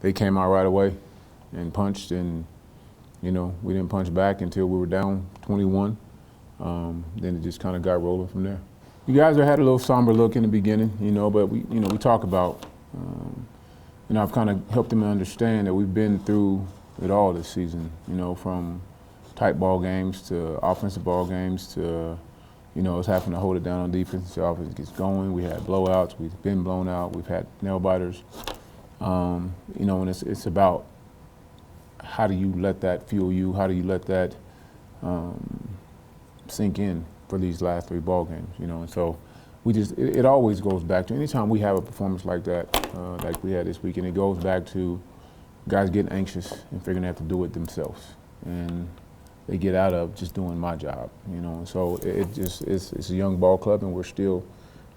they came out right away and punched, and we didn't punch back until we were down 21. Then it just kind of got rolling from there. You guys had a little somber look in the beginning, but we talk about, I've kind of helped them understand that we've been through it all this season, from tight ball games to offensive ball games to, us having to hold it down on defense. The offense gets going. We had blowouts. We've been blown out. We've had nail biters. And it's about how do you let that fuel you? How do you let that sink in for these last 3 ball games? And so it always goes back to anytime we have a performance like that, like we had this weekend. It goes back to guys getting anxious and figuring they have to do it themselves, and they get out of just doing my job. And so it's a young ball club, and we're still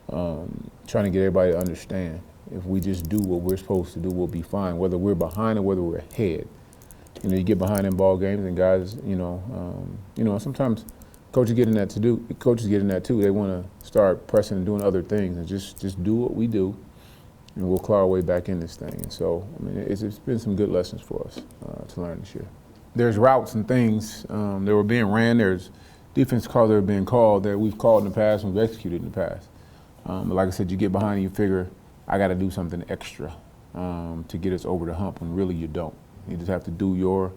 trying to get everybody to understand. If we just do what we're supposed to do, we'll be fine, whether we're behind or whether we're ahead. You get behind in ball games, and guys, sometimes coaches get in that too. They want to start pressing and doing other things, and just do what we do, and we'll claw our way back in this thing. And so, it's been some good lessons for us to learn this year. There's routes and things that were being ran. There's defense calls that are being called that we've called in the past and we've executed in the past. But like I said, you get behind and you figure, I got to do something extra to get us over the hump, when really you don't. You just have to do your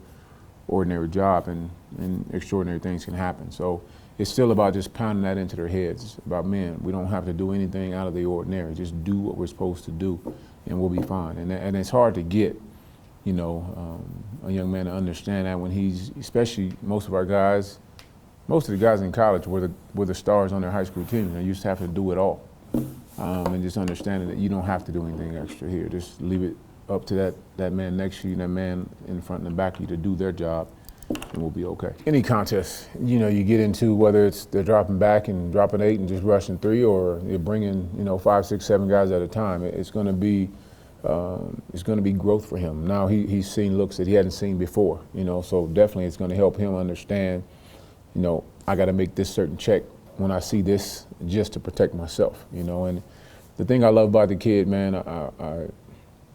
ordinary job, and extraordinary things can happen. So it's still about just pounding that into their heads. It's about, man, we don't have to do anything out of the ordinary. Just do what we're supposed to do, and we'll be fine. And it's hard to get, a young man to understand that when especially most of the guys in college were the stars on their high school teams. They used to have to do it all. And just understanding that you don't have to do anything extra here. Just leave it up to that man next to you, that man in front and back of you, to do their job, and we'll be okay. Any contest, you get into, whether it's they're dropping back and dropping 8 and just rushing 3, or you're bringing 5, 6, 7 guys at a time. It's going to be growth for him. Now he's seen looks that he hadn't seen before. So definitely it's going to help him understand. I got to make this certain check when I see this, just to protect myself. And the thing I love about the kid, man,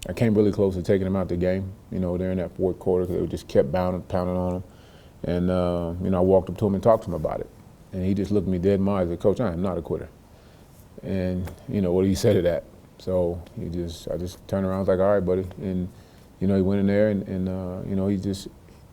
I came really close to taking him out the game, there in that 4th quarter, because they just kept pounding on him. And, I walked up to him and talked to him about it. And he just looked me dead in my eyes and said, "Coach, I am not a quitter." And, what do you say to that? So I just turned around and was like, "All right, buddy." And, he went in there and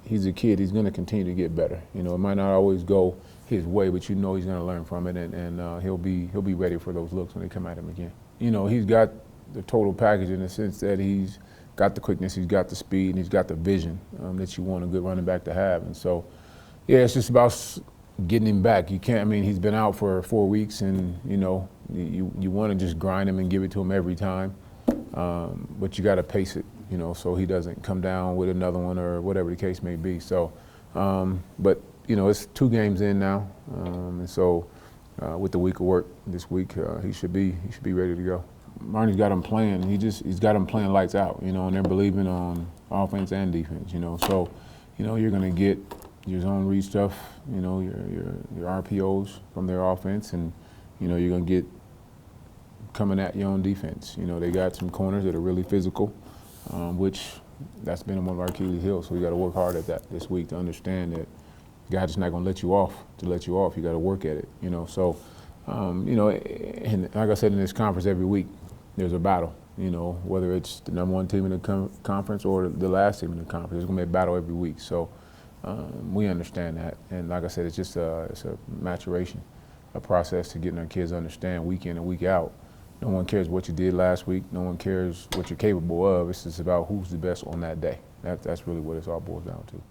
he's a kid. He's going to continue to get better. It might not always go his way, but he's going to learn from it, and he'll be ready for those looks when they come at him again. He's got the total package in the sense that he's got the quickness, he's got the speed, and he's got the vision that you want a good running back to have. And so, yeah, it's just about getting him back. You can't. He's been out for 4 weeks, and you want to just grind him and give it to him every time, but you got to pace it, so he doesn't come down with another one or whatever the case may be. So, but it's 2 games in now, and so with the week of work this week, he should be ready to go. Marnie's got him playing. He's got him playing lights out, and they're believing on offense and defense, So, you're going to get your zone read stuff, your RPOs from their offense, and you're going to get coming at you on defense. They got some corners that are really physical, which that's been one of our Achilles heels. So we got to work hard at that this week to understand that God's just not going to let you off. To let you off, you got to work at it. So, and like I said in this conference every week, there's a battle. Whether it's the #1 team in the conference or the last team in the conference, there's going to be a battle every week. So we understand that, and like I said, it's a maturation, a process to getting our kids to understand week in and week out. No one cares what you did last week. No one cares what you're capable of. It's just about who's the best on that day. That's really what it's all boils down to.